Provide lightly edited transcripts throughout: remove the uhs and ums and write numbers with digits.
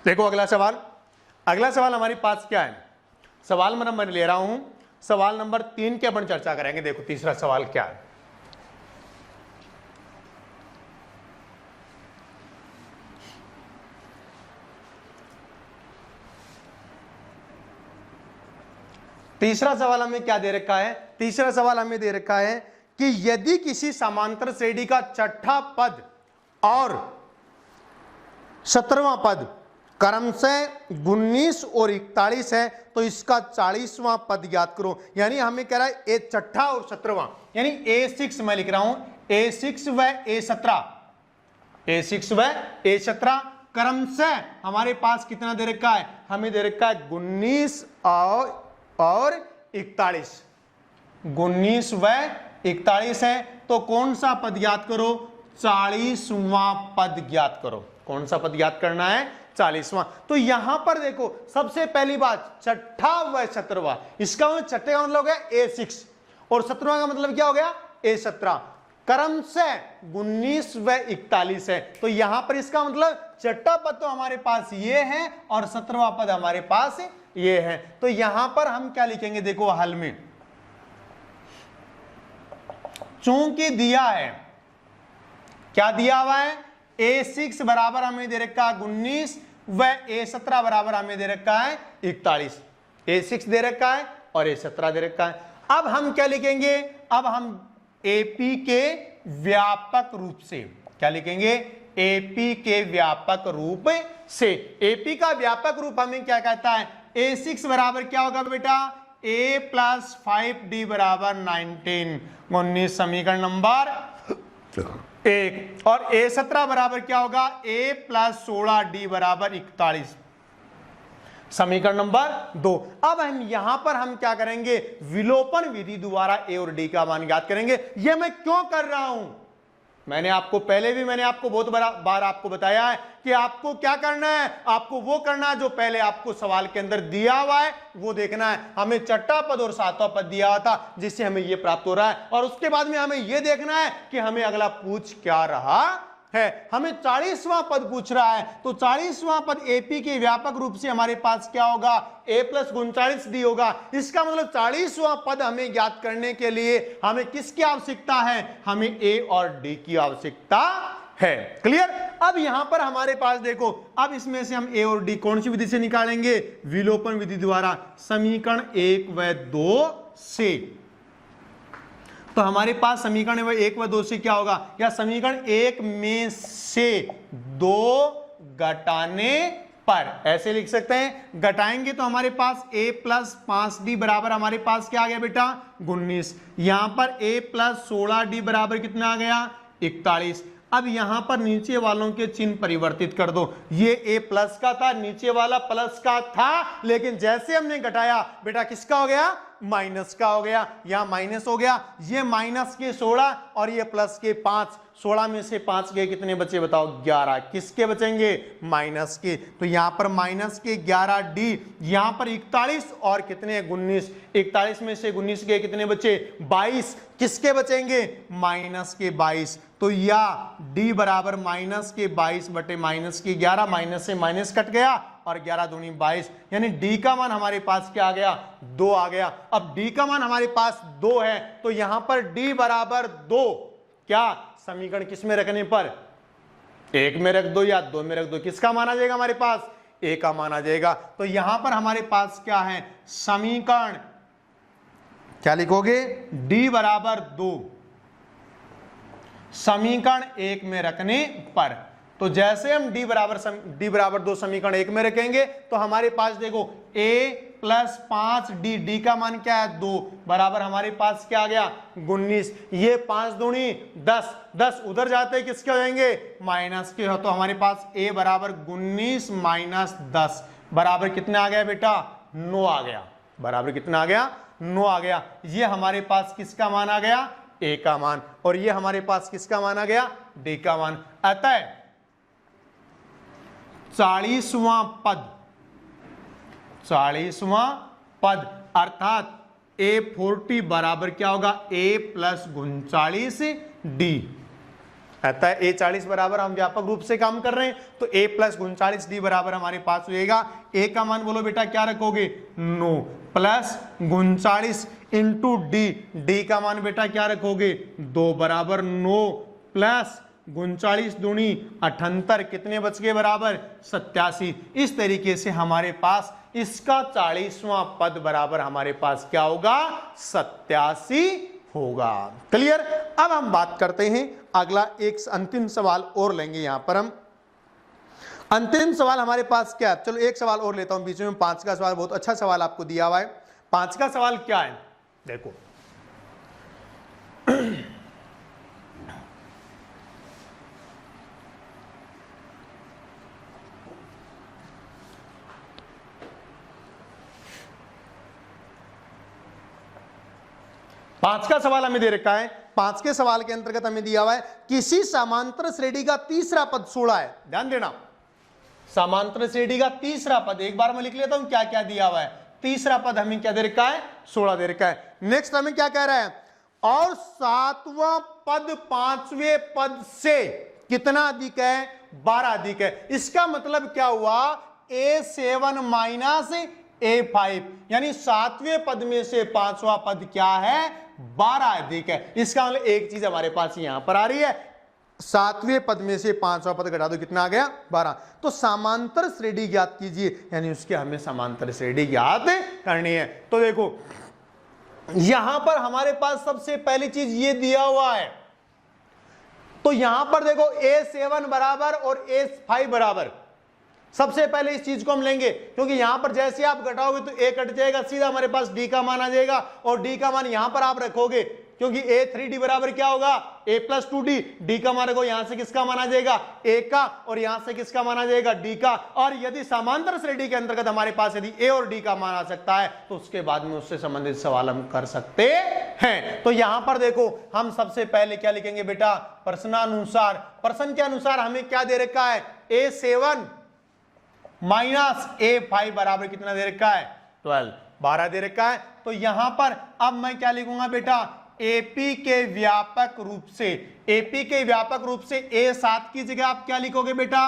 देखो अगला सवाल हमारे पास क्या है, सवाल नंबर मैं ले रहा हूं, सवाल नंबर 3 की अपन चर्चा करेंगे। देखो तीसरा सवाल क्या है, तीसरा सवाल हमें क्या दे रखा है, तीसरा सवाल हमें दे रखा है कि यदि किसी समांतर श्रेणी का छठा पद और 17वां पद क्रमशः 19 और 41 है तो इसका 40वां पद ज्ञात करो। यानी हमें कह रहा है ए छठा और 17वां, यानी A6 मैं लिख रहा हूं, A6 व A17, A6 व A17 क्रमशः हमारे पास कितना दे रखा है, हमें दे रखा है 19 और 41, 19 व 41 है तो कौन सा पद ज्ञात करो, 40वां पद ज्ञात करो। कौन सा पद ज्ञात करना है, 40वां। तो यहां पर देखो सबसे पहली बात छठा व 17वां, इसका मतलब छठे का मतलब हो गया A6 और 17वां का मतलब क्या हो गया A17, क्रमशः 19 व 41 है तो यहां पर इसका मतलब छठा पद तो हमारे पास ये है और 17वां पद हमारे पास ये है। तो यहां पर हम क्या लिखेंगे, देखो हल में चूंकि दिया है, क्या दिया हुआ है, A6 बराबर हमें दे रखा है 19 व A17 बराबर हमें दे रखा है 41, A6 दे रखा है और A17 दे रखा है। अब हम क्या लिखेंगे, अब हम AP के व्यापक रूप से क्या लिखेंगे, AP के व्यापक रूप से। AP का व्यापक रूप हमें क्या कहता है, A6 बराबर क्या होगा बेटा, A + 5D बराबर 19 समीकरण नंबर 1 और A17 बराबर क्या होगा, A + 16D बराबर 41 समीकरण नंबर 2। अब हम यहां पर हम क्या करेंगे, विलोपन विधि द्वारा A और D का मान ज्ञात करेंगे। यह मैं क्यों कर रहा हूं, मैंने आपको पहले भी बहुत बार आपको बताया है कि आपको क्या करना है, आपको वो करना है जो पहले आपको सवाल के अंदर दिया हुआ है वो देखना है। हमें छठा पद और 7वां पद दिया हुआ था जिससे हमें ये प्राप्त हो रहा है और उसके बाद में हमें ये देखना है कि हमें अगला पूछ क्या रहा है। हमें 40वां पद पूछ रहा है तो 40वां पद AP के व्यापक रूप से हमारे पास क्या होगा, A + 39D होगा। इसका मतलब 40वां पद हमें ज्ञात करने के लिए हमें किसकी आवश्यकता है, हमें A और D की आवश्यकता है। क्लियर। अब यहां पर हमारे पास देखो, अब इसमें से हम A और D कौन सी विधि से निकालेंगे, विलोपन विधि द्वारा, समीकरण 1 व 2 से। तो हमारे पास समीकरण 1 व 2 से क्या होगा, या समीकरण 1 में से 2 घटाने पर ऐसे लिख सकते हैं, घटाएंगे तो हमारे पास A + 5D बराबर हमारे पास क्या आ गया बेटा 19, यहां पर A + 16D बराबर कितना आ गया 41। अब यहां पर नीचे वालों के चिन्ह परिवर्तित कर दो, ये A प्लस का था, नीचे वाला प्लस का था, लेकिन जैसे हमने घटाया बेटा किसका हो गया, माइनस का हो गया। यहां माइनस हो गया, ये माइनस के 16 और ये प्लस के 5, 16 में से 5 के कितने बचे बताओ 11, किसके बचेंगे माइनस के। तो यहां पर माइनस के 11D, यहां पर 41 और कितने 19, 41 में से 19 के कितने बचे 22, किसके बचेंगे माइनस के 22। तो या D बराबर माइनस के 22 बटे माइनस के 11, माइनस से माइनस कट गया और 11 दूनी 22, यानी D का मान हमारे पास क्या आ गया 2 आ गया। अब D का मान हमारे पास 2 है तो यहां पर D बराबर 2, क्या समीकरण किस में रखने पर 1 में रख दो या 2 में रख दो, किसका मान आ जाएगा हमारे पास A का मान आ जाएगा। तो यहां पर हमारे पास क्या है, समीकरण क्या लिखोगे D बराबर 2 समीकरण 1 में रखने पर। तो जैसे हम D बराबर 2 समीकरण 1 में रखेंगे तो हमारे पास देखो A + 5D, D का मान क्या है 2 बराबर हमारे पास क्या आ गया 19, ये 5 दूनी 10, 10 उधर जाते किसके हो जाएंगे माइनस के हो। तो हमारे पास A बराबर 19 - 10 बराबर कितना आ गया बेटा 9 आ गया, बराबर कितना आ गया 9 आ गया। ये हमारे पास किसका मान आ गया A का मान, और ये हमारे पास किसका मान आ गया D का मान। अतः 40वां पद अर्थात A40 बराबर क्या होगा A + 39D। अतः ए 40 बराबर हम व्यापक रूप से काम कर रहे हैं, तो ए प्लस 39 डी बराबर हमारे पास होएगा। ए का मान बोलो बेटा क्या रखोगे 9 प्लस 39 इंटू डी, डी का मान बेटा क्या रखोगे 2 बराबर 9 प्लस 39 दूनी 78, कितने बच गए बराबर 87। इस तरीके से हमारे पास इसका 40वां पद बराबर हमारे पास क्या होगा 87 होगा। क्लियर। अब हम बात करते हैं अगला एक अंतिम सवाल और लेंगे। यहां पर हम अंतिम सवाल हमारे पास क्या है, चलो एक सवाल और लेता हूं बीच में। 5 का सवाल बहुत अच्छा सवाल आपको दिया हुआ है। 5 का सवाल क्या है देखो, पांच का सवाल हमें दे रखा है। 5 के सवाल के अंतर्गत हमें दिया हुआ है किसी समांतर श्रेणी का तीसरा पद 16 है। ध्यान देना, समांतर श्रेणी का तीसरा पद, एक बार मैं लिख लेता हूं क्या क्या दिया हुआ है। तीसरा पद हमें क्या दे रखा है 16 दे रखा है। नेक्स्ट हमें क्या कह रहा है, और 7वां पद 5वें पद से कितना अधिक है 12 अधिक है। इसका मतलब क्या हुआ A7 माइनस A5, यानी 7वें पद में से 5वां पद क्या है 12 अधिक है। इसका मतलब एक चीज हमारे पास यहां पर आ रही है, 7वें पद में से 5वां पद घटा दो, कितना आ गया 12। तो समांतर श्रेणी ज्ञात कीजिए, यानी उसके हमें समांतर श्रेणी ज्ञात करनी है। तो देखो यहां पर हमारे पास सबसे पहली चीज ये दिया हुआ है, तो यहां पर देखो A7 बराबर और A5 बराबर। सबसे पहले इस चीज को हम लेंगे, क्योंकि यहां पर जैसे आप घटाओगे तो A कट जाएगा, सीधा हमारे पास D का मान आ जाएगा, और D का मान यहां पर आप रखोगे, क्योंकि A3D बराबर क्या होगा A प्लस 2D। D का मान रखो, यहां से किसका मान आ जाएगा A का, और यहां से किसका मान आ जाएगा D का। और यदि समांतर श्रेणी के अंतर्गत हमारे पास यदि A और D का मान आ सकता है, तो उसके बाद में उससे संबंधित सवाल हम कर सकते हैं। तो यहां पर देखो हम सबसे पहले क्या लिखेंगे बेटा, प्रश्नानुसार, प्रश्न के अनुसार हमें क्या दे रखा है A7 माइनस A5 बराबर कितना दे रखा है 12, 12 दे रखा है। तो यहां पर अब मैं क्या लिखूंगा बेटा, AP के व्यापक रूप से, AP के व्यापक रूप से A7 की जगह आप क्या लिखोगे बेटा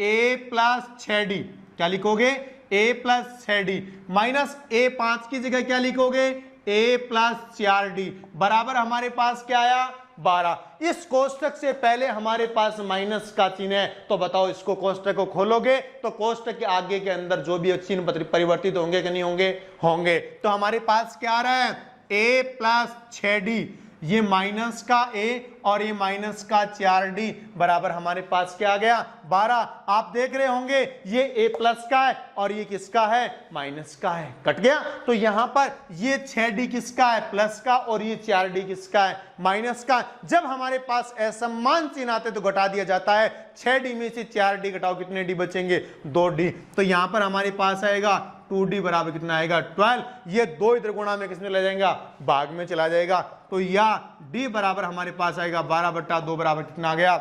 A प्लस 6D, क्या लिखोगे A plus 6D, minus A5 की जगह क्या लिखोगे A प्लस 4D बराबर हमारे पास क्या आया 12। इस कोष्टक से पहले हमारे पास माइनस का चिन्ह है, तो बताओ इसको कोष्टक को खोलोगे तो कोष्टक के आगे के अंदर जो भी चिन्ह परिवर्तित होंगे कि नहीं होंगे, होंगे। तो हमारे पास क्या आ रहा है A प्लस 6D, ये माइनस का A और ये माइनस का 4D बराबर हमारे पास क्या आ गया 12। आप देख रहे होंगे ये A प्लस का है और ये किसका है माइनस का है, कट गया। तो यहां पर ये 6D किसका है प्लस का, और ये 4D किसका है माइनस का। जब हमारे पास असमान चिन्ह आते तो घटा दिया जाता है, 6D में से 4D घटाओ कितने D बचेंगे 2D। तो यहां पर हमारे पास आएगा 2D बराबर कितना आएगा 12। ये 2 इधर गुणा में किसमें ले जाएगा भाग में चला जाएगा, तो या D बराबर हमारे पास आएगा 12/2 बराबर कितना आ गया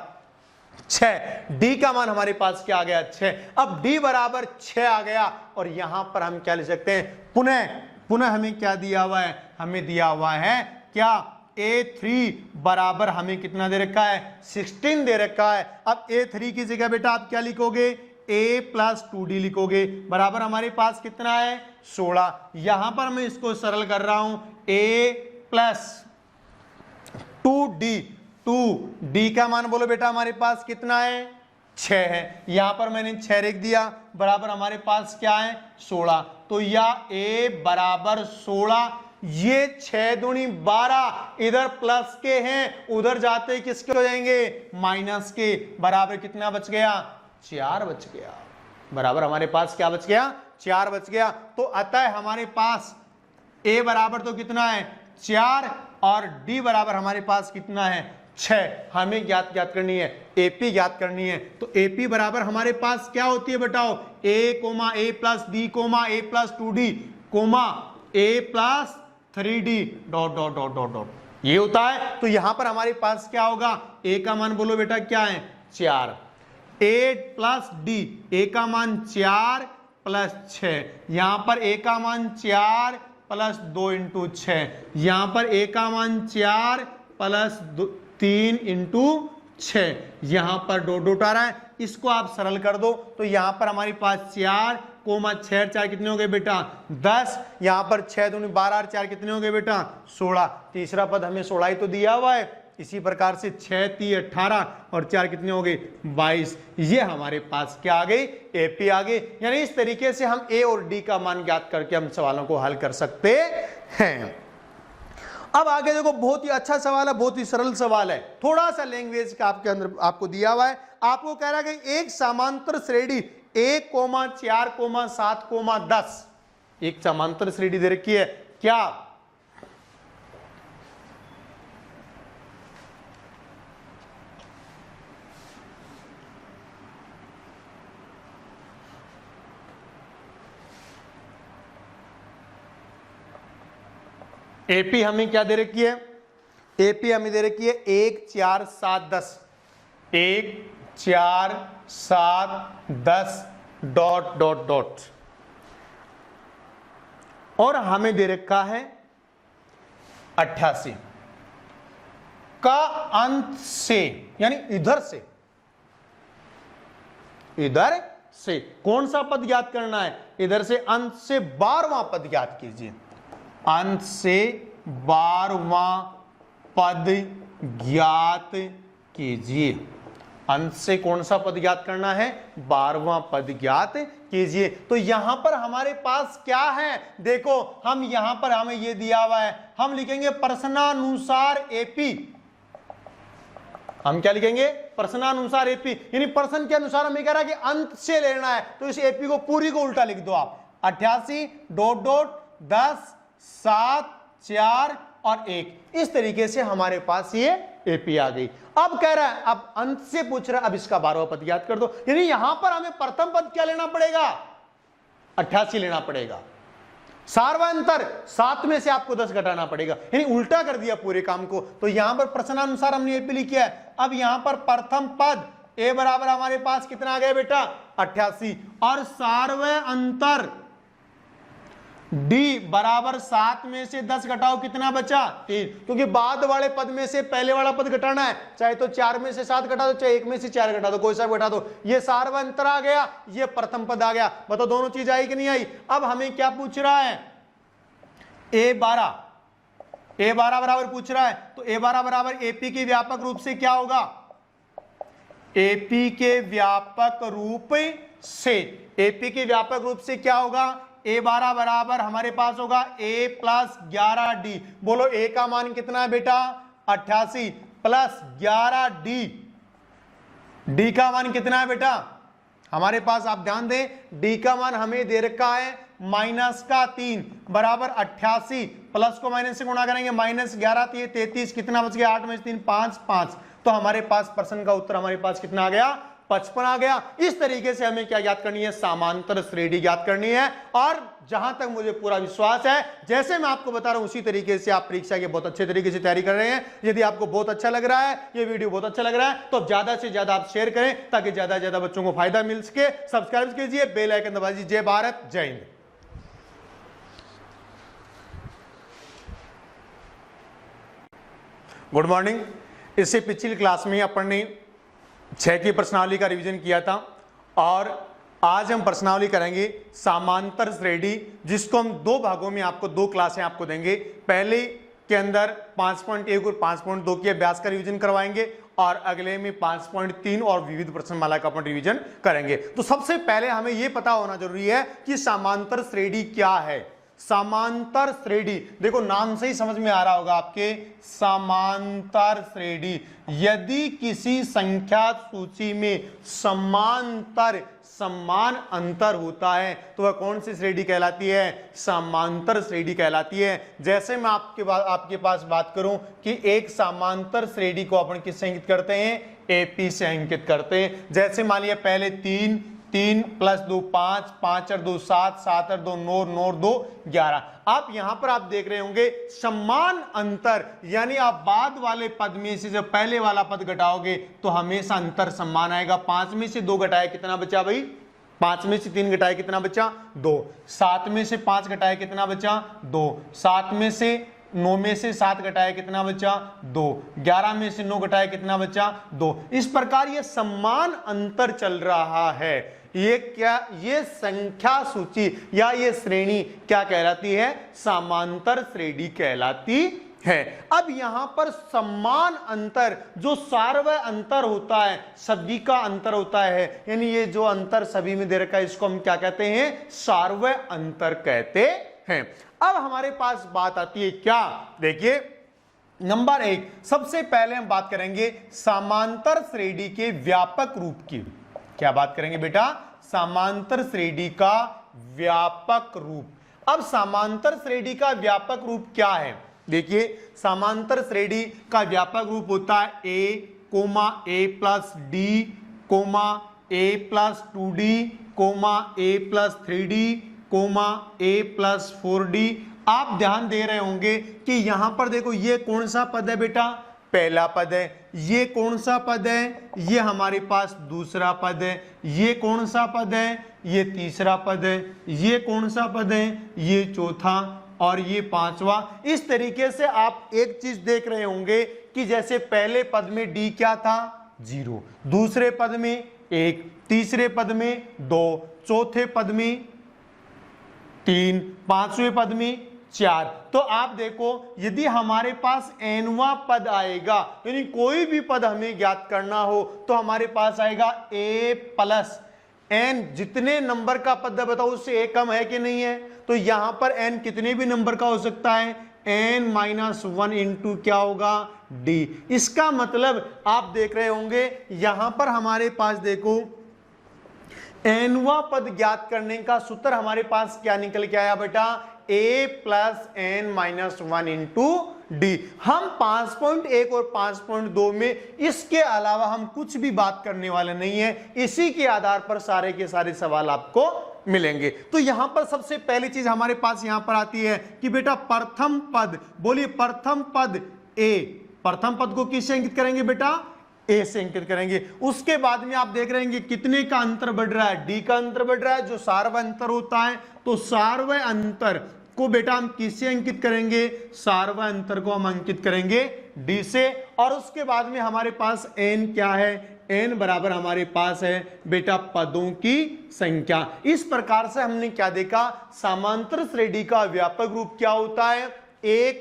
6। D का मान हमारे पास क्या आ गया 6। अब D बराबर 6 आ गया, और यहां पर हम क्या लिख सकते हैं, पुनः हमें क्या दिया हुआ है, हमें दिया हुआ है क्या A3 बराबर हमें कितना दे रखा है 16 दे रखा है। अब A3 की जगह बेटा आप क्या लिखोगे A प्लस 2D लिखोगे बराबर हमारे पास कितना है 16। यहां पर मैं इसको सरल कर रहा हूं A प्लस 2D, 2D का मान बोलो बेटा हमारे पास कितना है 6 है, यहां पर मैंने 6 लिख दिया बराबर हमारे पास क्या है 16। तो या A बराबर 16, ये 6 दूनी 12 इधर प्लस के हैं, उधर जाते किसके हो जाएंगे माइनस के, बराबर कितना बच गया 4 बच गया, बराबर हमारे पास क्या बच गया 4 बच गया। तो अतः हमारे पास A बराबर तो कितना है 4 और D बराबर हमारे पास कितना है 6। हमें ज्ञात करनी है AP ज्ञात करनी है। तो AP बराबर हमारे पास क्या होती है बताओ A plus D A plus 2D A plus 3D dot dot dot dot dot, ये होता है। तो यहां पर हमारे पास क्या होगा A का मान बोलो बेटा क्या है 4, 8 प्लस D A का मान 4 प्लस 6, यहां पर A का मान 4 प्लस 2 इंटू 6, यहां पर A का मान 4 प्लस 3 इंटू 6, यहां पर डॉट डॉट आ रहा है, इसको आप सरल कर दो तो यहां पर हमारे पास 4, 6 4 कितने हो गए बेटा 10, यहां पर 6 दूनी 12 और 4 कितने हो गए बेटा 16, तीसरा पद हमें 16 ही तो दिया हुआ है। इसी प्रकार से 6 3 18 और 4 कितने हो गए 22, ये हमारे पास क्या आ गई एपी आ गई। यानी इस तरीके से हम ए और डी का मान ज्ञात करके हम सवालों को हल कर सकते हैं। अब आगे देखो, बहुत ही अच्छा सवाल है, बहुत ही सरल सवाल है, थोड़ा सा लैंग्वेज का आपके अंदर आपको दिया हुआ है। आपको कह रहा है कि एक समांतर श्रेणी 1, 4, 7, 10, एक समांतर श्रेणी दे रखी है, क्या एपी हमें क्या दे रखी है, एपी हमें दे रखी है 1, 4, 7, 10, 1, 4, 7, 10 डॉट डॉट डॉट, और हमें दे रखा है 88 का अंत से, यानी इधर से कौन सा पद ज्ञात करना है, इधर से अंत से 12वां पद ज्ञात कीजिए, अंत से 12वां पद ज्ञात कीजिए, अंत से कौन सा पद ज्ञात करना है 12वां पद ज्ञात कीजिए। तो यहां पर हमारे पास क्या है, देखो हम यहां पर हमें यह दिया हुआ है, हम लिखेंगे प्रश्नानुसार एपी, हम क्या लिखेंगे प्रश्नानुसार एपी, यानी प्रश्न के अनुसार हमें कह रहा है कि अंत से लेना है, तो इस एपी को पूरी को उल्टा लिख दो आप, 88 डॉट डॉट 10 7 4 और 1, इस तरीके से हमारे पास ये एपी आ गई। अब कह रहा है, अब अंत से पूछ रहा है, अब इसका 12वां पद याद कर दो, यानी यहां पर हमें प्रथम पद क्या लेना पड़ेगा 88 लेना पड़ेगा, सार्वंतर 7 में से आपको 10 घटाना पड़ेगा, यानी उल्टा कर दिया पूरे काम को। तो यहां पर प्रश्नानुसार हमने एपी लिखा है, अब यहां पर प्रथम पद ए बराबर हमारे पास कितना आ गया बेटा 88, और सार्वय अंतर डी बराबर 7 में से 10 घटाओ कितना बचा 3, क्योंकि बाद वाले पद में से पहले वाला पद घटाना है, चाहे तो 4 में से 7 घटा दो, चाहे 1 में से 4 घटा दो, कोई सा घटा दो, ये सार्वंतर आ गया, ये प्रथम पद आ गया। बताओ दोनों चीज आई कि नहीं आई। अब हमें क्या पूछ रहा है ए 12 बराबर पूछ रहा है, तो ए 12 बराबर एपी के व्यापक रूप से क्या होगा, एपी के व्यापक रूप से, एपी के व्यापक रूप से क्या होगा, ए 12 बराबर हमारे पास होगा ए प्लस 11 डी, बोलो ए का मान कितना है बेटा 88 प्लस 11 डी, डी का मान कितना है बेटा हमारे पास, आप ध्यान दें डी का मान हमें दे रखा है माइनस का 3 बराबर 88, प्लस को माइनस से गुणा करेंगे माइनस 11 33, कितना बच गया 8 में से 3 5 5, तो हमारे पास प्रश्न का उत्तर हमारे पास कितना आ गया 55 आ गया। इस तरीके से हमें क्या ज्ञात करनी है, समांतर श्रेणी ज्ञात करनी है। और जहां तक मुझे पूरा विश्वास है, जैसे मैं आपको बता रहा हूं उसी तरीके से आप परीक्षा के बहुत अच्छे तरीके से तैयारी कर रहे हैं। यदि आपको बहुत अच्छा लग रहा है, ये वीडियो बहुत अच्छा लग रहा है, तो ज्यादा से ज्यादा आप शेयर करें ताकि ज्यादा से ज्यादा बच्चों को फायदा मिल सके। सब्सक्राइब कीजिए, बेल आइकन दबा दीजिए। जय भारत, जय हिंद। Good morning. इससे पिछली क्लास में अपन ने 6 की प्रश्नावली का रिवीजन किया था, और आज हम प्रश्नावली करेंगे समांतर श्रेणी, जिसको हम 2 भागों में आपको 2 क्लासें आपको देंगे। पहले के अंदर 5.1 और 5.2 के अभ्यास का रिवीजन करवाएंगे, और अगले में 5.3 और विविध प्रश्नमाला का अपन रिवीजन करेंगे। तो सबसे पहले हमें यह पता होना जरूरी है कि समांतर श्रेणी क्या है। समांतर श्रेणी, देखो नाम से ही समझ में आ रहा होगा आपके, समांतर श्रेणी, यदि किसी संख्या सूची में समांतर समान अंतर होता है तो वह कौन सी श्रेणी कहलाती है, समांतर श्रेणी कहलाती है। जैसे मैं आपके पास बात करूं कि एक समांतर श्रेणी को अपन किससे अंकित करते हैं, एपी से अंकित करते हैं। जैसे मान लिया पहले 3 प्लस 2 5, 5 और 2 7, 7 और 2 9, 9 और 2 11। आप यहां पर आप देख रहे होंगे समान अंतर, यानी आप बाद वाले पद में से जब पहले वाला पद घटाओगे तो हमेशा अंतर समान आएगा। 5 में से 2 घटाए कितना बचा भाई, 5 में से 3 घटाए कितना बचा 2, 7 में से 5 घटाए कितना बचा 2, 7 में से 9 में से 7 घटाया कितना बचा 2, 11 में से 9 घटाया कितना बचा 2। इस प्रकार ये समान अंतर चल रहा है। ये संख्या सूची या ये श्रेणी क्या कहलाती है, समांतर श्रेणी कहलाती है। अब यहां पर समान अंतर जो सार्वय अंतर होता है, सभी का अंतर होता है, यानी ये जो अंतर सभी में दे रखा है इसको हम क्या कहते हैं, सार्वय अंतर कहते हैं। अब हमारे पास बात आती है क्या, देखिए नंबर 1 सबसे पहले हम बात करेंगे समांतर श्रेणी के व्यापक रूप की। क्या बात करेंगे बेटा, समांतर श्रेणी का व्यापक रूप। अब समांतर श्रेणी का व्यापक रूप क्या है, देखिए समांतर श्रेणी का व्यापक रूप होता है a, a plus D, a plus 2d, a plus 3d, a plus 4d। आप ध्यान दे रहे होंगे कि यहां पर देखो ये कौन सा पद है बेटा, पहला पद है। ये कौन सा पद है, ये हमारे पास दूसरा पद है। ये कौन सा पद है, ये तीसरा पद है। ये कौन सा पद है, ये चौथा, और ये पांचवा। इस तरीके से आप एक चीज देख रहे होंगे कि जैसे पहले पद में d क्या था 0, दूसरे पद में 1, तीसरे पद में 2, चौथे पद में 3, पांचवें पद में 4। तो आप देखो यदि हमारे पास nवां पद आएगा, यानी कोई भी पद हमें ज्ञात करना हो तो हमारे पास आएगा a प्लस n। जितने नंबर का पद बताओ उससे a कम है कि नहीं है, तो यहां पर n कितने भी नंबर का हो सकता है, n-1 इंटू क्या होगा d। इसका मतलब आप देख रहे होंगे यहां पर हमारे पास देखो nवां पद ज्ञात करने का सूत्र हमारे पास क्या निकल के आया बेटा, a plus n-1 into D. हम 5.1 और 5.2 में इसके अलावा हम कुछ भी बात करने वाले नहीं है, इसी के आधार पर सारे के सारे सवाल आपको मिलेंगे। तो यहां पर सबसे पहली चीज हमारे पास यहां पर आती है कि बेटा प्रथम पद, बोलिए प्रथम पद a, प्रथम पद को किससे अंकित करेंगे बेटा, a से अंकित करेंगे। उसके बाद में आप देख रहे हैं कितने का अंतर बढ़ रहा है, d का अंतर बढ़ रहा है, जो सार्वय अंतर होता है। तो सार्वय अंतर को बेटा हम किससे अंकित करेंगे, सार्वय अंतर को हम अंकित करेंगे d से। और उसके बाद में हमारे पास n क्या है, n बराबर हमारे पास है बेटा पदों की संख्या। इस प्रकार से हमने क्या देखा, समांतर श्रेणी का व्यापक रूप क्या होता है, a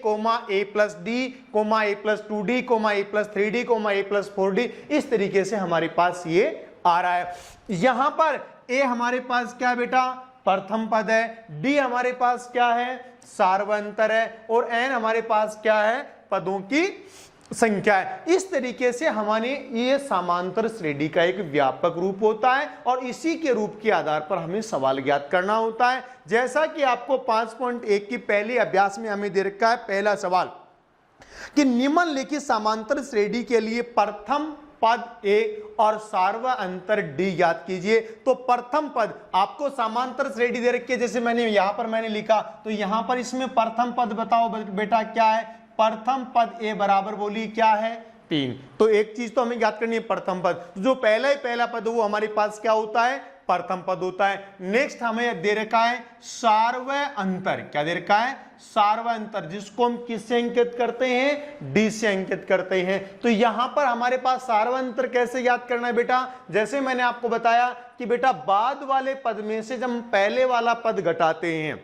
plus D, a plus 2d, a plus 3d, a plus 4d। इस तरीके से हमारे पास ये आ रहा है। यहां पर a हमारे पास क्या है बेटा, प्रथम पद है, d हमारे पास क्या है, सार्वय अंतर है, और n हमारे पास क्या है, पदों की संख्या है। इस तरीके से हमारे ये समांतर श्रेणी का एक व्यापक रूप होता है और इसी के रूप के आधार पर हमें सवाल ज्ञात करना होता है। जैसा कि आपको 5.1 की पहली अभ्यास में हमें दे रखा है पहला सवाल कि निम्नलिखित समांतर श्रेणी के लिए प्रथम पद a और सार्वय अंतर d ज्ञात कीजिए। तो प्रथम पद आपको समांतर श्रेणी दे रखी है, जैसे मैंने यहां पर मैंने लिखा, तो यहां पर इसमें प्रथम पद बताओ बेटा क्या है, प्रथम पद a बराबर बोली क्या है 3। तो एक चीज तो हमें ज्ञात करनी है प्रथम पद, जो पहला पद वो हमारे पास क्या होता है, प्रथम पद होता है। नेक्स्ट हमें दे रखा है सार्वय अंतर, क्या दे रखा है, सार्वय अंतर, जिसको हम किससे अंकित करते हैं, d से अंकित करते हैं। तो यहां पर हमारे पास सार्वय अंतर कैसे याद करना है बेटा, जैसे मैंने आपको बताया कि बेटा बाद वाले पद में से जब हम पहले वाला पद घटाते हैं,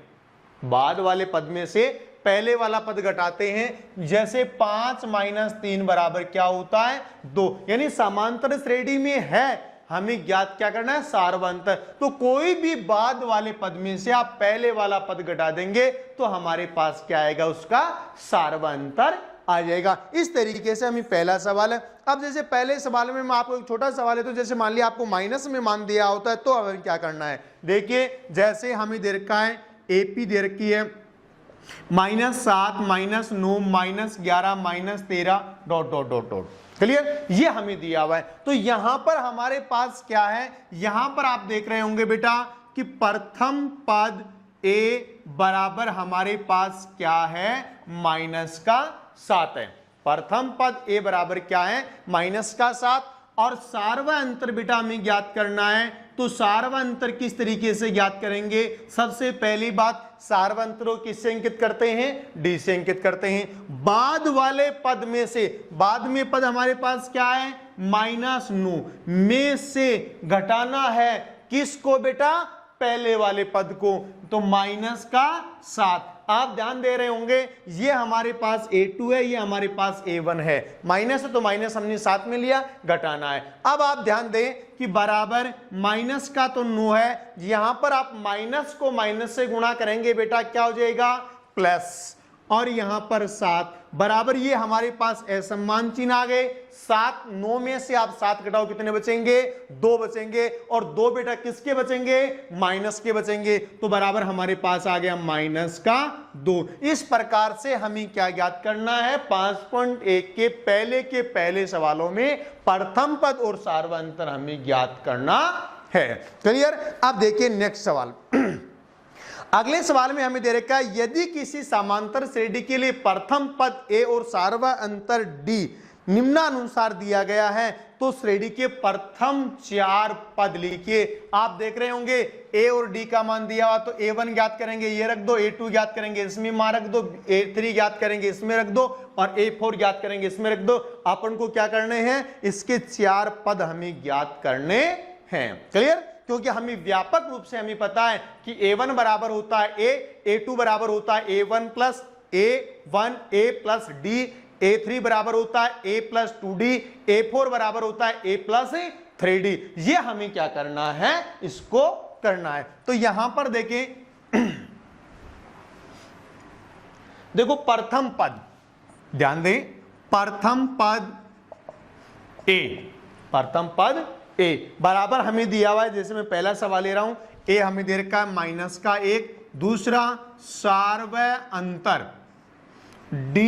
बाद वाले पद में से पहले वाला पद घटाते हैं, जैसे 5 - 3 बराबर क्या होता है 2, यानी समांतर श्रेणी में है, हमें ज्ञात क्या करना है, सार्वय अंतर। तो कोई भी बाद वाले पद में से आप पहले वाला पद घटा देंगे तो हमारे पास क्या आएगा, उसका सार्वय अंतर आ जाएगा। इस तरीके से हमें पहला सवाल है। अब जैसे पहले सवाल में मैं आपको एक छोटा सवाल है, तो जैसे मान लिया आपको माइनस में मान दिया होता है, तो अब हमें क्या करना है, देखिए जैसे हमें दे रखा है AP दे रखी है -7 -9 -11 -13 ... क्लियर, ये हमें दिया हुआ है। तो यहां पर हमारे पास क्या है, यहां पर आप देख रहे होंगे बेटा कि प्रथम पद a बराबर हमारे पास क्या है, -7 है। प्रथम पद a बराबर क्या है, -7, और सार्वय अंतर बेटा हमें ज्ञात करना है तो सार्वंतर किस तरीके से ज्ञात करेंगे? सबसे पहली बात, सार्वंतरों किससे अंकित करते हैं? डी से अंकित करते हैं। बाद वाले पद में से, बाद में पद हमारे पास क्या है? -9 में से घटाना है किसको बेटा? पहले वाले पद को, तो -7। आप ध्यान दे रहे होंगे, ये हमारे पास A2 है, ये हमारे पास A1 है, माइनस है तो माइनस हमने साथ में लिया, घटाना है। अब आप ध्यान दें कि बराबर माइनस का तो 9 है, यहां पर आप माइनस को माइनस से गुणा करेंगे बेटा, क्या हो जाएगा? प्लस, और यहां पर 7 बराबर, ये हमारे पास असमान चिन्ह आ गए। 7, 9 में से आप 7 घटाओ, कितने बचेंगे? 2 बचेंगे, और 2 बेटा किसके बचेंगे? माइनस के बचेंगे, तो बराबर हमारे पास आ गया -2। इस प्रकार से हमें क्या ज्ञात करना है? 5.1 के पहले सवालों में प्रथम पद और सार्वंतर हमें ज्ञात करना है। क्लियर? अब देखिए नेक्स्ट सवाल। अगले सवाल में हमें दे रखा है, यदि किसी समांतर श्रेणी के लिए प्रथम पद ए और सार्वंतर डी निम्नानुसार दिया गया है, तो श्रेणी के प्रथम 4 पद लिखिए। आप देख रहे होंगे ए और डी का मान दिया हुआ, तो A1 ज्ञात करेंगे, ये रख दो, A2 ज्ञात करेंगे, इसमें मान रख दो, A3 ज्ञात करेंगे, इसमें रख दो, और A4 ज्ञात करेंगे, इसमें रख दो। अपन को क्या करने हैं? इसके 4 पद हमें ज्ञात करने हैं। क्लियर? क्योंकि हमें व्यापक रूप से हमें पता है कि A1 बराबर होता है A, A2 बराबर होता है A1 plus A1 A plus D, A3 बराबर होता है A प्लस 2D, A4 बराबर होता है A प्लस 3D। ये हमें क्या करना है? इसको करना है। तो यहां पर देखें, देखो प्रथम पद, ध्यान दें, प्रथम पद A, प्रथम पद A बराबर हमें दिया हुआ है, जैसे मैं पहला सवाल ले रहा हूं, A हमें दे रखा है -1, दूसरा सार्वंतर D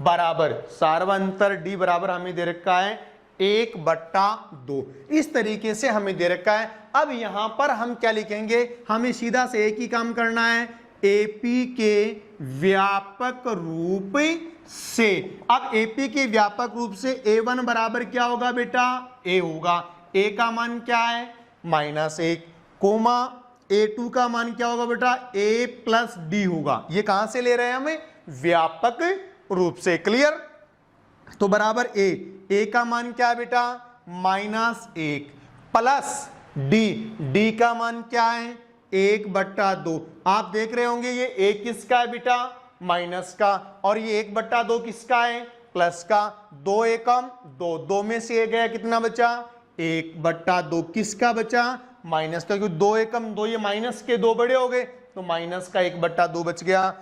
बराबर, सार्वंतर D बराबर हमें दे रखा है 1/2। इस तरीके से हमें दे रखा है। अब यहां पर हम क्या लिखेंगे? हमें सीधा से एक ही काम करना है, AP के व्यापक रूप से। अब AP के व्यापक रूप से A1 बराबर क्या होगा बेटा? A होगा। A का मान क्या है? -1, कोमा A2 का मान क्या होगा बेटा? A प्लस D होगा। ये कहां से ले रहे हैं हमें? व्यापक रूप से। क्लियर? तो बराबर A का मान क्या है बेटा? -1 प्लस D का मान क्या है? 1/2। आप देख रहे होंगे ये A किसका है बेटा? माइनस का, और ये 1/2 किसका है? प्लस का। 2 एकम 2, 2 में से 1 गया, कितना बचा? 1/2। किसका बचा? माइनस का, क्योंकि 2 एकम 2, ये माइनस के 2 बड़े हो गए, तो माइनस का 1/2 बच गया।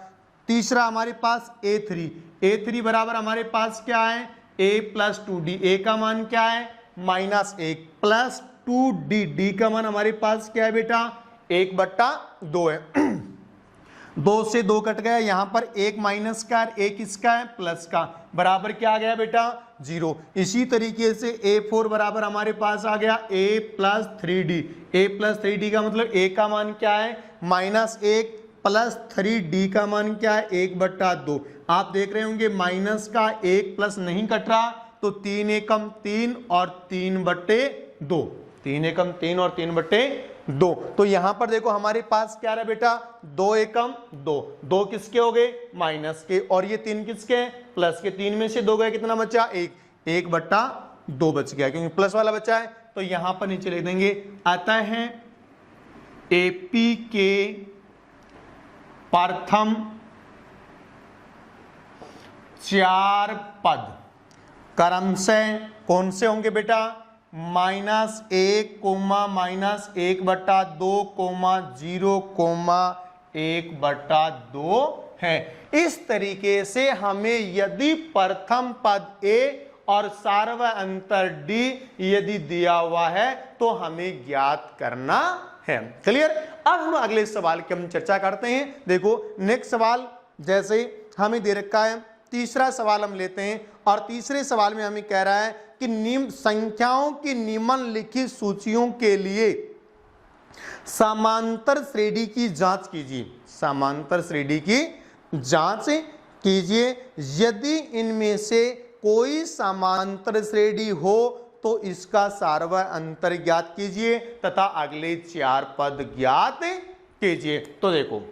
तीसरा हमारे पास A3 बराबर हमारे पास क्या है? A plus 2D। A का मान क्या है? -1 प्लस 2D। D का मान हमारे पास क्या है बेटा? 1/2 है। 2 से 2 कट गया, यहां पर 1 माइनस का, 1 किसका है? प्लस का, बराबर क्या आ गया बेटा? 0। इसी तरीके से A4 बराबर हमारे पास आ गया A plus 3D। A plus 3D का मतलब A का मान क्या है? -1 प्लस 3D का मान क्या है? 1/2। आप देख रहे होंगे माइनस का 1 प्लस नहीं कट रहा, तो 3 एकम 3 और 3/2। 3 एकम 3 और 3/2। तो यहां पर देखो हमारे पास क्या रहा बेटा? 2 एकम 2, 2 किसके हो गए? माइनस के, और ये 3 किसके हैं? प्लस के। 3 में से 2 गए, कितना बचा? 1/2 बच गया, क्योंकि प्लस वाला बचा है। तो यहां पर नीचे लिख देंगे, अतः AP के प्रथम 4 पद क्रमशः कौन से होंगे बेटा? -1, -1/2, 0, 1/2 है। इस तरीके से हमें यदि प्रथम पद A और सार्वंतर D यदि दिया हुआ है तो हमें ज्ञात करना है। क्लियर? अब हम अगले सवाल की हम चर्चा करते हैं। देखो नेक्स्ट सवाल, जैसे हमें दे रखा है, तीसरा सवाल हम लेते हैं, और तीसरे सवाल में हमें कह रहा है कि निम्न संख्याओं की निम्नलिखित सूचियों के लिए समांतर श्रेणी की जांच कीजिए। समांतर श्रेणी की जांच कीजिए। यदि इनमें से कोई समांतर श्रेणी हो तो इसका सार्वय अंतर ज्ञात कीजिए तथा अगले 4 पद ज्ञात कीजिए। तो देखो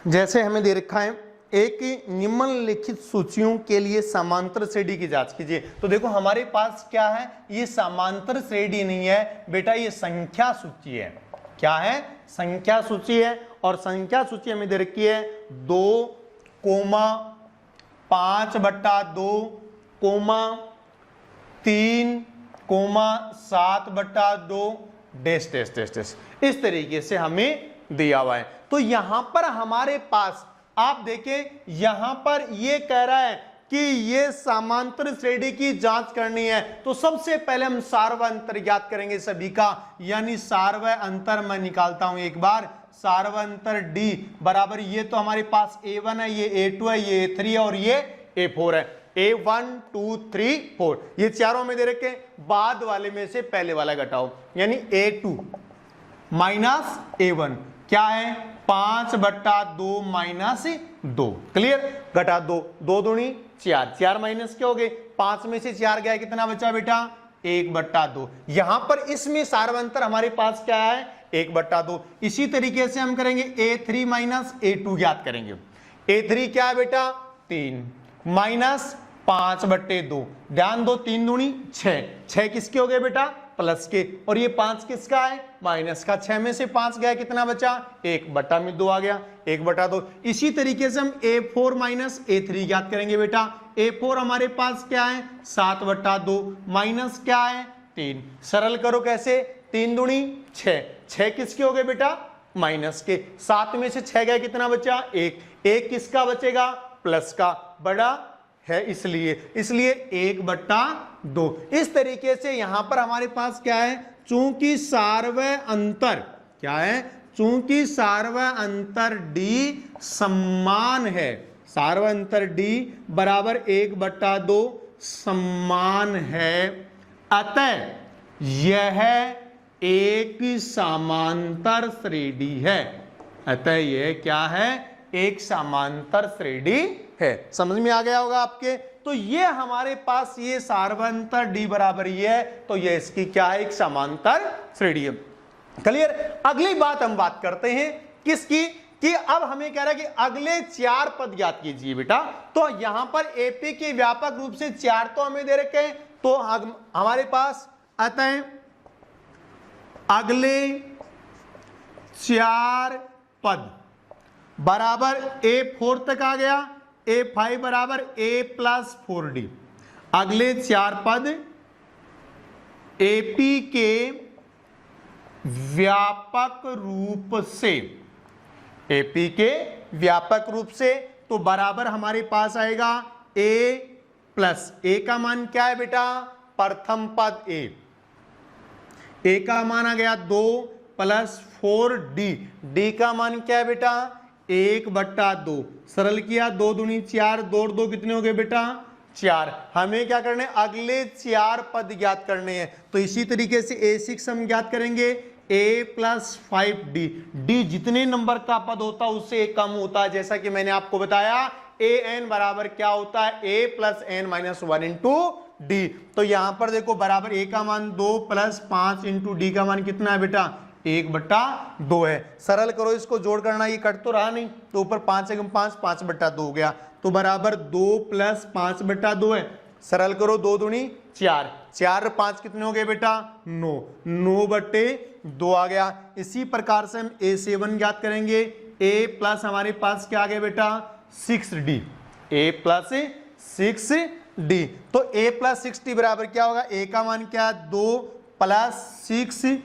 जैसे हमें दे रखा है एक निम्नलिखित सूचियों के लिए समांतर श्रेणी की जांच कीजिए। तो देखो हमारे पास क्या है, ये समांतर श्रेणी नहीं है बेटा, ये संख्या सूची है। क्या है? संख्या सूची है। और संख्या सूची हमें दे रखी है 2, 5/2, 3, 7/2 डैश डैश डैश डैश, इस तरीके से हमें दिया हुआ है। तो यहां पर हमारे पास आप देखें, यहां पर ये कह रहा है कि ये समांतर श्रेणी की जांच करनी है। तो सबसे पहले हम सार्वय अंतर ज्ञात करेंगे सभी का, यानी सार्वय अंतर मैं निकालता हूं एक बार। सार्वय अंतर D बराबर, ये तो हमारे पास A1 है, ये A2 है, ये A3 है और ये A4 है। A1 2 3 4 ये चारों में दे रखे, बाद वाले में से पहले वाला घटाओ, यानी A2 माइनस A1 क्या है 5/2 माइनस 2। क्लियर? घटा 2, 2 दूनी 4, 4 माइनस क्या हो गए, 5 में से 4 गया, कितना बचा बेटा 1/2। यहां पर इसमें सार्वंतर हमारे पास क्या है 1/2। इसी तरीके से हम करेंगे A3 माइनस A2 ज्ञात करेंगे। A3 क्या है बेटा 3 माइनस 5/2, ध्यान दो 3 दूनी 6, 6 किसके हो गए बेटा प्लस के, और ये 5 किसका है माइनस का। 6 में से 5 गया, कितना बचा 1/2 आ गया 1/2। इसी तरीके से हम A4 माइनस A3 ज्ञात करेंगे बेटा। A4 हमारे पास क्या है 7/2 माइनस क्या है 3। सरल करो कैसे, 3 दूनी 6, 6 किसके हो गए बेटा माइनस के। 7 में से 6 गया, कितना बचा 1, 1 किसका बचेगा प्लस का, बड़ा है इसलिए 1/2। इस तरीके से यहां पर हमारे पास क्या है, चूंकि सार्वय अंतर क्या है, चूंकि सार्वय अंतर D समान है, सार्वय अंतर D बराबर 1/2 समान है, अतः यह एक समांतर श्रेणी है। अतः यह क्या है, एक समांतर श्रेणी है। समझ में आ गया होगा आपके। तो ये हमारे पास ये सार्वय अंतर D बराबर ये है, तो ये इसकी क्या है, एक समांतर श्रेणी है। क्लियर? अगली बात हम बात करते हैं किसकी, कि अब हमें कह रहा है कि अगले 4 पद ज्ञात कीजिए बेटा। तो यहां पर AP के व्यापक रूप से 4 तो हमें दे रखे हैं, तो हमारे पास अतः अगले 4 पद बराबर A4 तक आ गया, A5 बराबर A+4D। अगले 4 पद AP के व्यापक रूप से, AP के व्यापक रूप से, तो बराबर हमारे पास आएगा A का मान क्या है बेटा, प्रथम पद A का मान आ गया 2 + 4D, D का मान क्या है बेटा 1/2। सरल किया, 2 दूनी 4, 2 और 2 कितने हो गए बेटा 4। हमें क्या करने, अगले 4 पद ज्ञात करने हैं। तो इसी तरीके से A6 हम ज्ञात करेंगे, A+5D। D जितने नंबर का पद होता है उससे एक कम होता है, जैसा कि मैंने आपको बताया AN बराबर क्या होता है A + n - 1 × D। तो यहां पर देखो बराबर A का मान 2 + 5 × D का मान कितना है बेटा 1/2 है। सरल करो, इसको जोड़ करना, ये कट तो रहा नहीं, तो ऊपर 5 × 5 5/2 हो गया, तो बराबर 2 + 5/2 है। सरल करो, 2 दूनी 4, 4 और 5 कितने हो गए बेटा 9, 9/2 आ गया। इसी प्रकार से हम A7 ज्ञात करेंगे, A+ हमारे पास क्या आ गया बेटा 6D, A+6D। तो A+6D बराबर क्या होगा, A का मान क्या है 2 + 6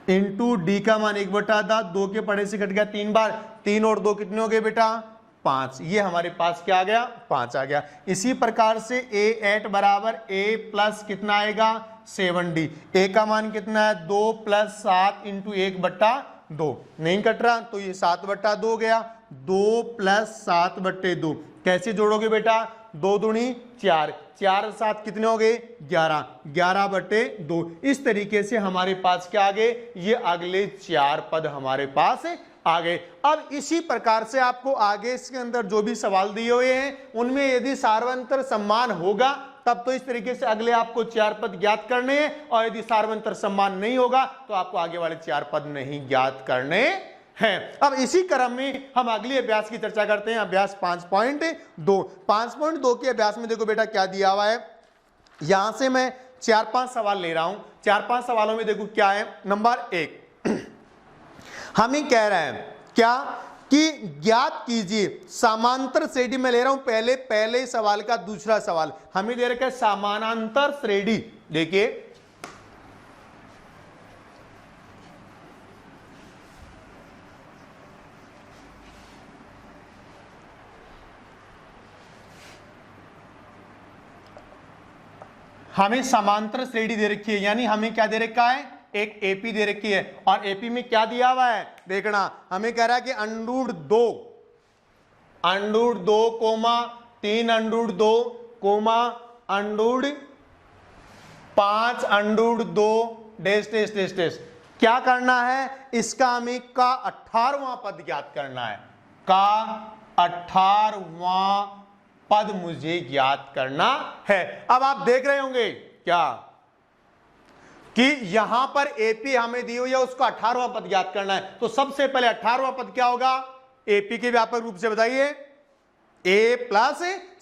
× D का मान 1/2, 2 के पढ़े से कट गया 3 बार, 3 और 2 कितने हो गए बेटा 5। ये हमारे पास क्या आ गया 5 आ गया। इसी प्रकार से A8 बराबर A+ कितना आएगा 7D। A का मान कितना है 2 + 7 × 1/2, नहीं कट रहा, तो ये 7/2 हो गया। 2 + 7/2। कैसे जोड़ोगे बेटा? 2 दूनी 4, 4 7 कितने हो गए? 11, 11/2। इस तरीके से हमारे पास क्या आ गए? ये अगले 4 पद हमारे पास आ गए। अब इसी प्रकार से आपको आगे इसके अंदर जो भी सवाल दिए हुए हैं उनमें यदि सार्वंतर सम्मान होगा तब तो इस तरीके से अगले आपको 4 पद ज्ञात करने हैं, और यदि सार्वंतर सम्मान नहीं होगा तो आपको आगे वाले 4 पद नहीं ज्ञात करने हैं। अब इसी क्रम में हम अगले अभ्यास की चर्चा करते हैं। अभ्यास 5.2। 5.2 के अभ्यास में देखो बेटा क्या दिया हुआ है। यहां से मैं 4-5 सवाल ले रहा हूं। 4-5 सवालों में देखो क्या है। नंबर 1 हमें कह रहा है क्या कि ज्ञात कीजिए समांतर श्रेणी में ले रहा हूं पहले सवाल का दूसरा सवाल हमें दे रखा है समानांतर श्रेणी। देखिए हमें समांतर श्रेणी दे रखी है, यानी हमें क्या दे रखा है? एक एपी दे रखी है, और एपी में क्या दिया हुआ है देखना। हमें कह रहा है कि √2 कोमा 3 √2 कोमा √5 √2 डैश। क्या करना है? इसका हमें का 18वां पद ज्ञात करना है। का 18वां पद मुझे ज्ञात करना है। अब आप देख रहे होंगे क्या कि यहां पर एपी हमें दी हुई है, उसका 18वां पद ज्ञात करना है। तो सबसे पहले 18वां पद क्या होगा? एपी के व्यापक रूप से बताइए a +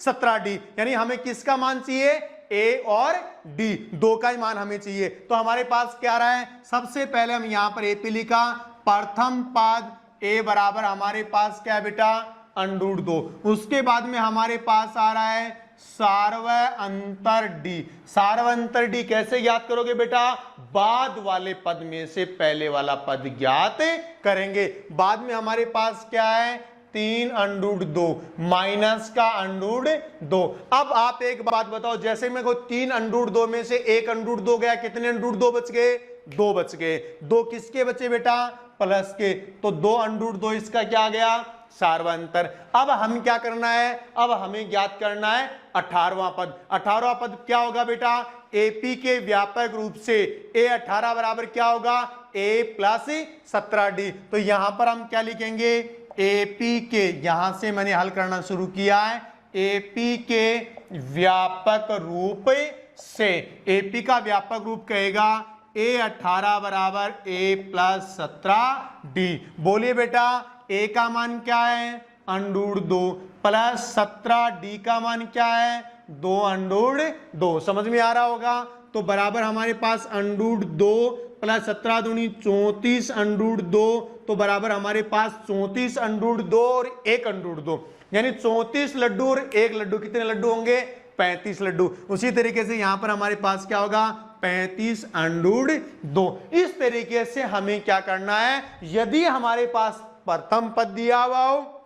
17d, यानी हमें किसका मान चाहिए? a और d, 2 का ही मान हमें चाहिए। तो हमारे पास क्या रहा है? सबसे पहले हम यहां पर एपी लिखा, प्रथम पद a बराबर हमारे पास क्या है बेटा? √2। उसके बाद में हमारे पास आ रहा है सार्वंतर डी। सार्वंतर डी कैसे ज्ञात करोगे बेटा? बाद वाले पद में से पहले वाला पद ज्ञात करेंगे। बाद में हमारे पास क्या है? 3 √2 माइनस का √2। अब आप एक बात बताओ, जैसे मेरे को 3 √2 में से 1 √2 गया, कितने √2 बच गए? 2 बच गए। 2 किसके बचे बेटा? प्लस के। तो 2 √2 इसका क्या आ गया? सार्वंतर। अब हम क्या करना है? अब हमें ज्ञात करना है 18वां पद। 18वां पद क्या होगा बेटा? एपी के व्यापक रूप से a18 बराबर क्या होगा? a + 17d। तो यहां पर हम क्या लिखेंगे? एपी के, यहां से मैंने हल करना शुरू किया है, एपी के व्यापक रूप से। एपी का व्यापक रूप कहेगा a18 बराबर a + 17d। बोलिए बेटा a का मान क्या है? √2 प्लस 17d का मान क्या है? 2 √2। समझ में आ रहा होगा? तो बराबर हमारे पास √2 प्लस 17 दूनी 34 √2, तो बराबर हमारे पास 34 √2 और 1 √2, यानी 34 लड्डू और 1 लड्डू। कितने लड्डू होंगे? 35 लड्डू। उसी तरीके से यहां पर हमारे पास क्या होगा? 35 √2। इस तरीके से हमें क्या करना है? यदि हमारे पास प्रथम पद दिया हुआ हो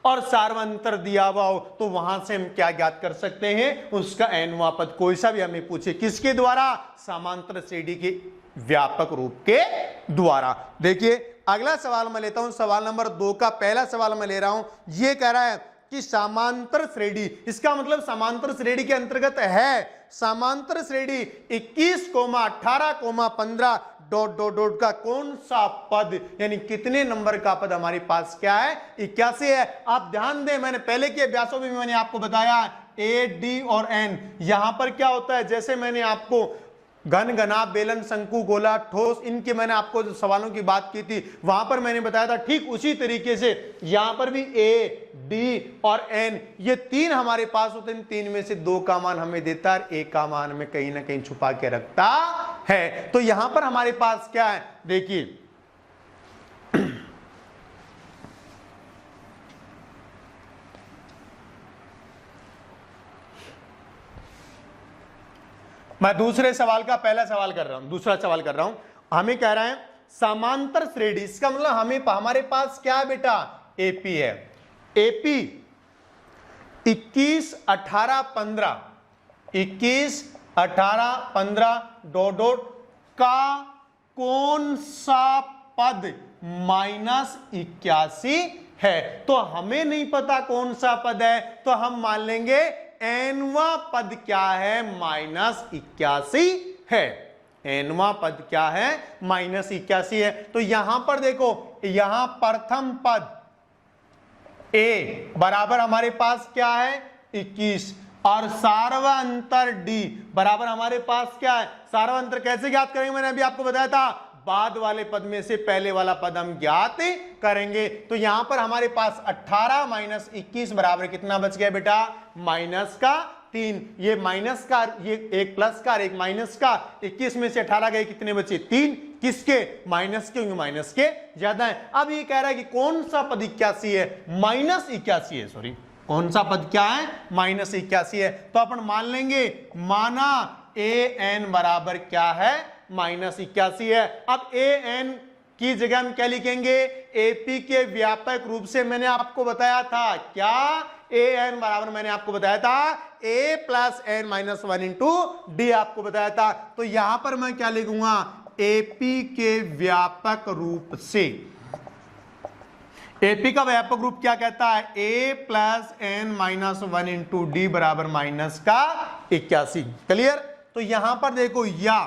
और सार्वंतर दिया हुआ हो तो वहां से हम क्या ज्ञात कर सकते हैं? उसका nवां पद कोई सा भी हमें पूछे, किसके द्वारा? समांतर श्रेणी के व्यापक रूप के द्वारा। देखिए अगला सवाल मैं लेता हूं, सवाल नंबर 2 का पहला सवाल मैं ले रहा हूं। यह कह रहा है कि समांतर श्रेणी, इसका मतलब समांतर श्रेणी के अंतर्गत है समांतर श्रेणी 21, 18, 15 ... का कौन सा पद, यानी कितने नंबर का पद हमारे पास क्या है? 81 है। आप ध्यान दें, मैंने पहले के अभ्यासों में मैंने आपको बताया a, d और n। यहां पर क्या होता है? जैसे मैंने आपको घन, घना, बेलन, शंकु, गोला, ठोस, इनके मैंने आपको जो सवालों की बात की थी वहां पर मैंने बताया था, ठीक उसी तरीके से यहां पर भी a, d और n ये 3 हमारे पास होते हैं। 3 में से 2 का मान हमें देता है, 1 का मान हमें कहीं ना कहीं छुपा के रखता है। तो यहां पर हमारे पास क्या है? देखिए मैं दूसरे सवाल का पहला सवाल कर रहा हूं, दूसरा सवाल कर रहा हूं। हमें कह रहा है समांतर श्रेणी, इसका मतलब हमारे पास क्या है बेटा? एपी है। एपी 21, 18, 15 21, 18, 15 ... का कौन सा पद -81 है। तो हमें नहीं पता कौन सा पद है, तो हम मान लेंगे एनवा पद क्या है, -81 है। एनवा पद क्या है, -81 है। तो यहां पर देखो, यहां प्रथम पद ए बराबर हमारे पास क्या है 21 और सार्वअंतर डी बराबर हमारे पास क्या है, सार्वअंतर कैसे ज्ञात करेंगे, मैंने अभी आपको बताया था बाद वाले पद में से पहले वाला पद हम ज्ञात करेंगे। तो यहां पर हमारे पास 18 - 21 बराबर कितना बच गया बेटा, -3। ये माइनस का, ये एक प्लस का और एक माइनस का, 21 में से 18 गए कितने बचे, 3। किसके, माइनस के, क्योंकि माइनस के ज्यादा है। अब ये कह रहा है कि कौन सा पद 81 है, -81 है, सॉरी कौन सा पद क्या है, -81 है। तो अपन मान लेंगे, माना an बराबर क्या है, -81 है। अब an की जगह हम क्या लिखेंगे, एपी के व्यापक रूप से मैंने आपको बताया था क्या, an बराबर मैंने आपको बताया था a + n - 1 इंटू डी आपको बताया था। तो यहां पर मैं क्या लिखूंगा, एपी के व्यापक रूप से, एपी का व्यापक रूप क्या कहता है, a + n - 1 इंटू डी बराबर -81। क्लियर। तो यहां पर देखो, या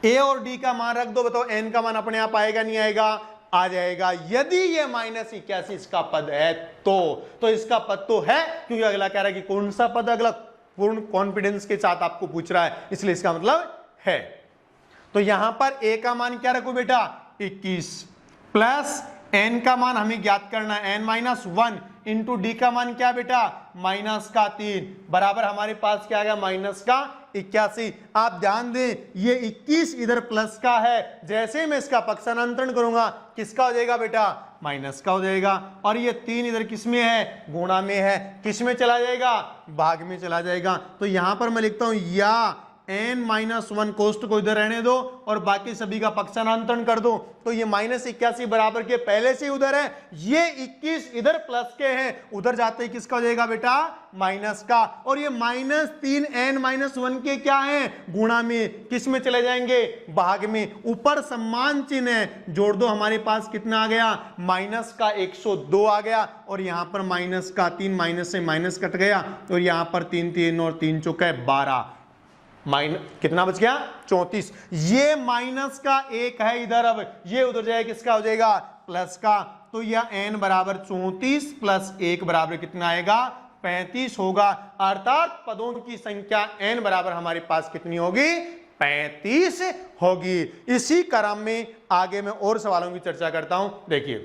a और d का मान रख दो, बताओ n का मान अपने आप आएगा नहीं आएगा, आ जाएगा। यदि ये -81 इसका पद है तो इसका पद तो है, क्योंकि अगला कह रहा है कि कौन सा पद, अगला पूर्ण कॉन्फिडेंस के साथ आपको पूछ रहा है, इसलिए इसका मतलब है। तो यहां पर a का मान क्या रखो बेटा, 21 प्लस n का मान हमें ज्ञात करना है n - 1 इंटू डी का मान क्या बेटा, -3 बराबर हमारे पास क्या आ गया, -81। आप ध्यान दें, ये 21 इधर प्लस का है, जैसे मैं इसका पक्षांतरण करूंगा किसका हो जाएगा बेटा, माइनस का हो जाएगा। और ये 3 इधर किस में है, गुणा में है, किस में चला जाएगा, भाग में चला जाएगा। तो यहां पर मैं लिखता हूं, या n-1 कोष्ट को इधर रहने दो और बाकी सभी का पक्षांतरण कर दो। तो ये -81 बराबर के पहले से उधर है, ये 21 इधर प्लस के हैं, उधर जाते ही किसका हो जाएगा बेटा, माइनस का। और ये -3n-1 के क्या है, गुणा में, किस में चले जाएंगे, भाग में। ऊपर सम्मान चिन्ह है, जोड़ दो, हमारे पास कितना आ गया, माइनस का 102 आ गया। और यहां पर माइनस का 3, माइनस से माइनस कट गया, और यहां पर 3 3 और 3 चौके 12, कितना बच गया, 34। ये माइनस का 1 है इधर, अब ये उधर जाएगा, किसका हो जाएगा, प्लस का। तो यह n बराबर 34 + 1 बराबर कितना आएगा, 35 होगा। अर्थात पदों की संख्या n बराबर हमारे पास कितनी होगी, 35 होगी। इसी क्रम में आगे मैं और सवालों की चर्चा करता हूं, देखिए।